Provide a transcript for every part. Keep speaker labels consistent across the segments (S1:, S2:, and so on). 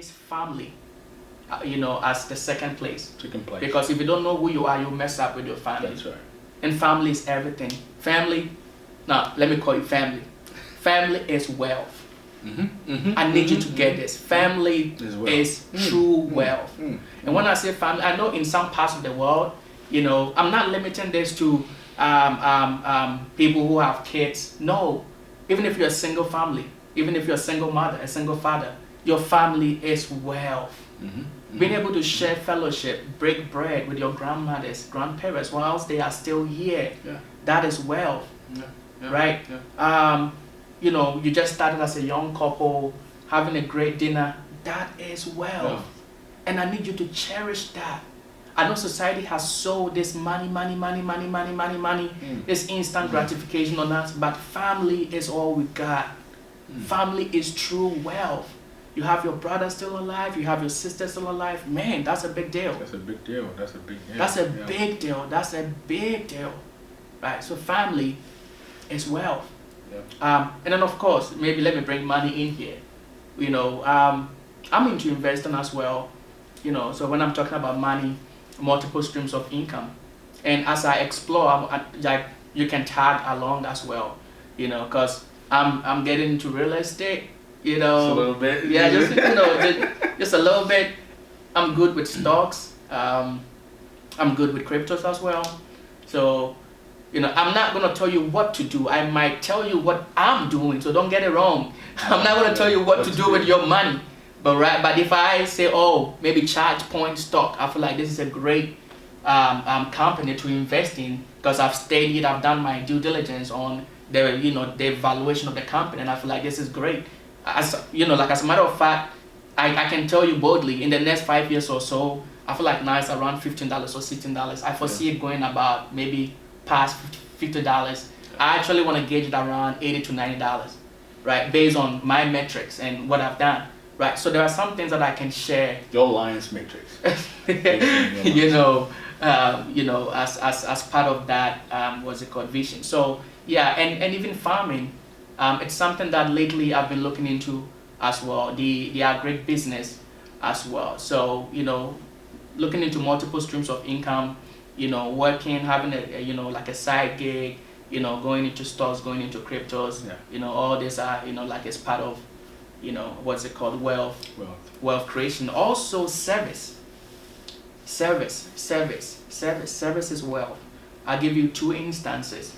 S1: place family, as the second place.
S2: Second place.
S1: Because if you don't know who you are, you mess up with your family.
S2: That's right.
S1: And family is everything. Family, now let me call you family. Family is wealth. I need you to get this. Family is true wealth. And when I say family, I know in some parts of the world, I'm not limiting this to people who have kids. No, even if you're a single family, even if you're a single mother, a single father, your family is wealth. Being able to share fellowship, break bread with your grandmothers, grandparents whilst they are still here, that is wealth, right? You just started as a young couple, having a great dinner, that is wealth. And I need you to cherish that. I know society has sold this money, this instant gratification on us, but family is all we got. Family is true wealth. You have your brother still alive, you have your sister still alive. Man, that's a big deal.
S2: That's a big deal. That's a big deal.
S1: That's a big deal. That's a big deal. Right? So family is wealth. And then of course, maybe let me bring money in here. I'm into investing as well. So when I'm talking about money, multiple streams of income. And as I explore, you can tag along as well. Because I'm getting into real estate.
S2: Just a little bit.
S1: Yeah, just a little bit. I'm good with stocks. I'm good with cryptos as well. So, I'm not gonna tell you what to do. I might tell you what I'm doing. So don't get it wrong. I'm not gonna tell you what to do with your money. But if I say, maybe charge point stock, I feel like this is a great company to invest in because I've studied, I've done my due diligence on the valuation of the company, and I feel like this is great. As a matter of fact, I can tell you boldly, in the next 5 years or so, I feel like now it's around $15 or $16. I foresee it going about maybe past $50. I actually want to gauge it around $80 to $90, right? Based on my metrics and what I've done, right? So there are some things that I can share.
S2: Your LionsMatrix.
S1: As part of that, what's it called, vision. So yeah, and even farming. It's something that lately I've been looking into as well, the agribusiness as well. So, looking into multiple streams of income, working, having like a side gig, going into stocks, going into cryptos, all this are, like it's part of, what's it called, wealth creation. Also service is wealth. I'll give you 2 instances.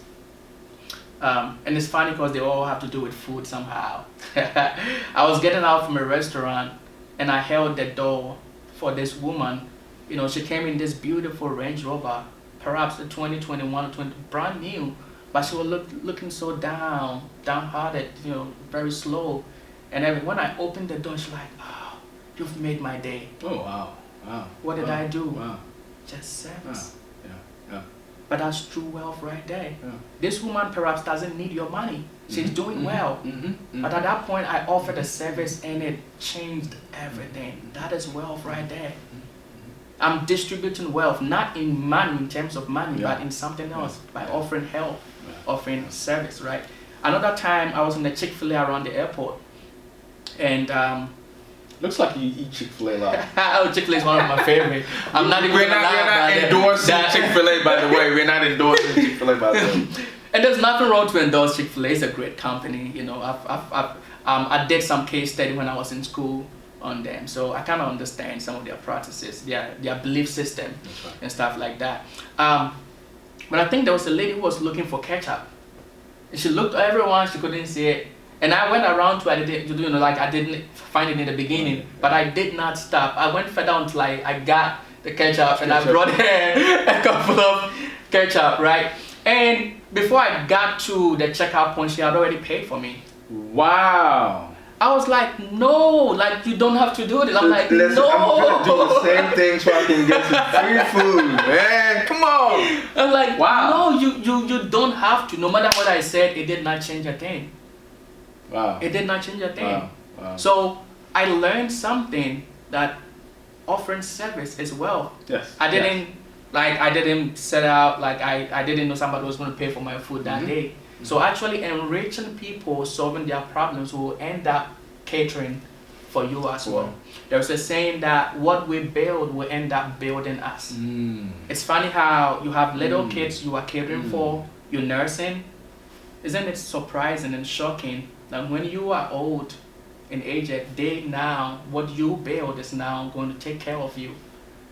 S1: And it's funny because they all have to do with food somehow. I was getting out from a restaurant and I held the door for this woman. She came in this beautiful Range Rover, perhaps a 2021 or 20, brand new, but she was looking so downhearted, very slow. And when I opened the door, she's like, "Oh, you've made my day."
S2: Oh, wow.
S1: What did I do?
S2: Wow.
S1: Just service.
S2: Yeah.
S1: But that's true wealth right there. This woman perhaps doesn't need your money. She's doing well. But at that point, I offered a service and it changed everything. That is wealth right there. I'm distributing wealth, not in money, in terms of money, but in something else, by offering help, offering service, right? Another time, I was in the Chick-fil-A around the airport. And
S2: looks like you eat Chick-fil-A a lot.
S1: Oh, Chick-fil-A is one of my favorite.
S2: We're not endorsing Chick-fil-A, by the way. We're not endorsing Chick-fil-A, by the way.
S1: And there's nothing wrong to endorse Chick-fil-A. It's a great company. I did some case study when I was in school on them, so I kind of understand some of their practices, their belief system, and stuff like that. But I think there was a lady who was looking for ketchup. And she looked at everyone, she couldn't see it. And I went around to it, I didn't find it in the beginning, but I did not stop. I went further until I got the ketchup, and I brought her a couple of ketchup, right? And before I got to the checkout point, she had already paid for me.
S2: Wow.
S1: I was like, no, you don't have to do this. I'm like,
S2: listen,
S1: no.
S2: I'm gonna do the same thing so I can get some free food, man. Come on.
S1: I'm like,
S2: wow.
S1: No, you don't have to. No matter what I said, it did not change a thing.
S2: Wow.
S1: It did not change a thing.
S2: Wow.
S1: So I learned something, that offering service is wealth.
S2: Yes.
S1: I didn't set out, I didn't know somebody was going to pay for my food that day. So actually enriching people, solving their problems, will end up catering for you as well. There's a saying that what we build will end up building us. It's funny how you have little kids you are caring for, you're nursing. Isn't it surprising and shocking that when you are old and aged, what you build is now going to take care of you?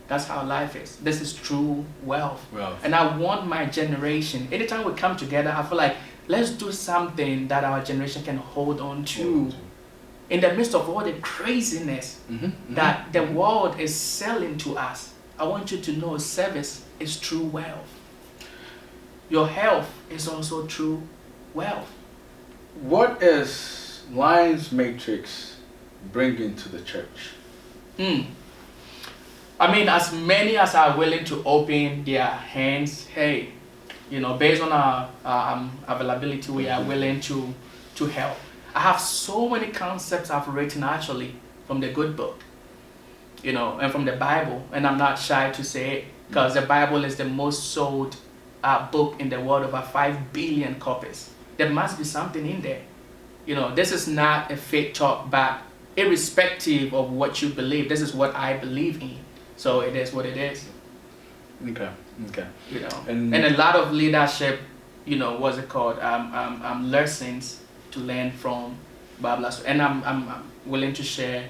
S1: That's how life is. This is true wealth. And I want my generation, anytime we come together, I feel like let's do something that our generation can hold on to. In the midst of all the craziness that the world is selling to us, I want you to know service is true wealth. Your health is also true wealth.
S2: What is LionsMatrix bringing to the church?
S1: I mean, as many as are willing to open their hands, hey, based on our availability, we are willing to help. I have so many concepts I've written actually from the good book, and from the Bible, and I'm not shy to say it, because the Bible is the most sold book in the world, over 5 billion copies. There must be something in there. This is not a fake talk, but irrespective of what you believe, this is what I believe in. So it is what it is.
S2: Okay.
S1: And a lot of leadership, what's it called? Lessons to learn from Bible. And I'm willing to share,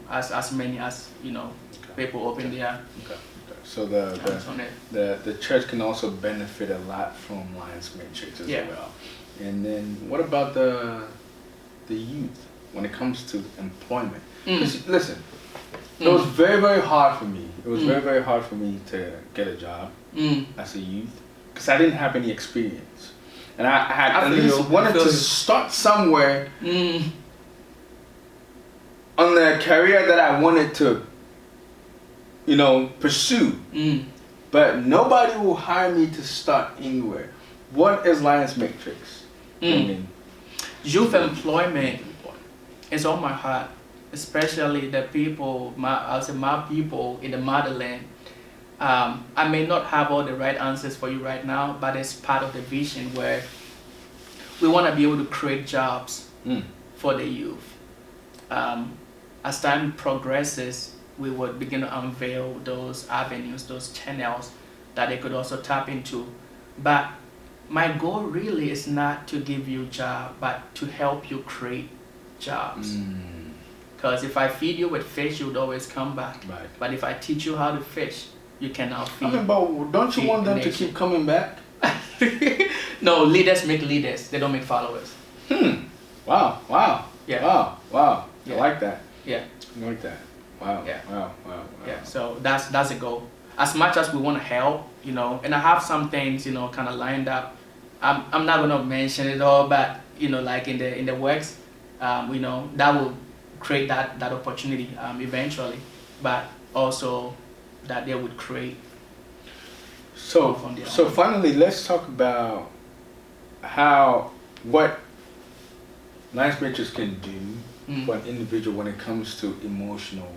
S1: as many as people open their.
S2: Okay. So the church can also benefit a lot from LionsMatrix as well. And then what about the youth when it comes to employment? Listen, it was very, very hard for me. It was very, very hard for me to get a job as a youth because I didn't have any experience. And I had at least wanted to start somewhere on the career that I wanted to, pursue. But nobody will hire me to start anywhere. What is LionsMatrix?
S1: Youth employment is on my heart, especially the people, my people in the motherland. I may not have all the right answers for you right now, but it's part of the vision where we want to be able to create jobs for the youth. As time progresses, we would begin to unveil those avenues, those channels that they could also tap into. But my goal really is not to give you a job, but to help you create jobs. Because if I feed you with fish, you would always come back.
S2: Right.
S1: But if I teach you how to fish, you cannot feed.
S2: But don't you want them to keep coming back?
S1: No, leaders make leaders. They don't make followers.
S2: Wow.
S1: Yeah.
S2: Wow.
S1: Yeah.
S2: I like that.
S1: Yeah.
S2: I like that. Wow.
S1: Yeah.
S2: Wow.
S1: Yeah. So that's a goal. As much as we want to help, and I have some things, kind of lined up. I'm not gonna mention it all, but like in the works, that will create that opportunity eventually, but also that they would create.
S2: So finally, let's talk about what LionsMatrix can do for an individual when it comes to emotional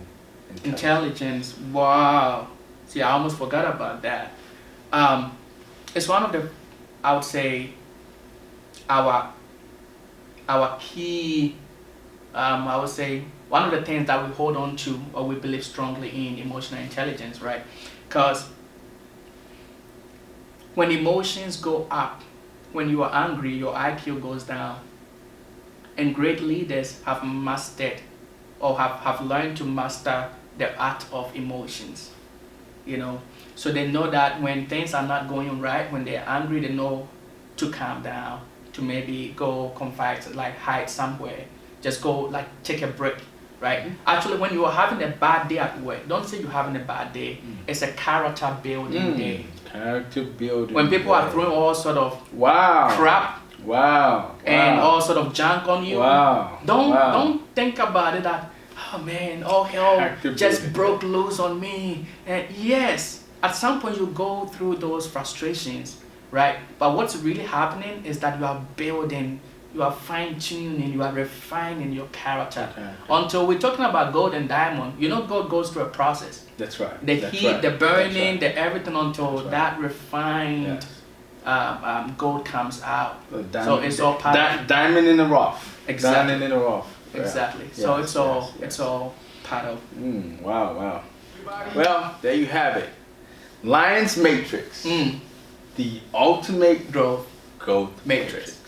S2: intelligence.
S1: Wow. See, I almost forgot about that. It's one of the, I would say, our key, I would say, one of the things that we hold on to or we believe strongly in emotional intelligence, right? Because when emotions go up, when you are angry, your IQ goes down. And great leaders have mastered or have learned to master the art of emotions, So they know that when things are not going right, when they're angry, they know to calm down, to maybe go confide, like hide somewhere, just go like take a break, right? Actually, when you are having a bad day at work, don't say you're having a bad day. It's a character building day.
S2: Character building.
S1: When people are throwing all sort of crap, and all sort of junk on you, don't think about it that, oh man, all hell just broke loose on me. And yes, at some point you go through those frustrations, right? But what's really happening is that you are building, you are fine-tuning, you are refining your character. Until we're talking about gold and diamond, gold goes through a process.
S2: That's right.
S1: The heat, the burning, the everything until that refined gold comes out.
S2: Diamond,
S1: so it's all part
S2: diamond in the rough.
S1: Exactly.
S2: Diamond in the rough.
S1: Exactly. So it's all part of.
S2: Wow. Well, there you have it. LionsMatrix, the ultimate growth matrix.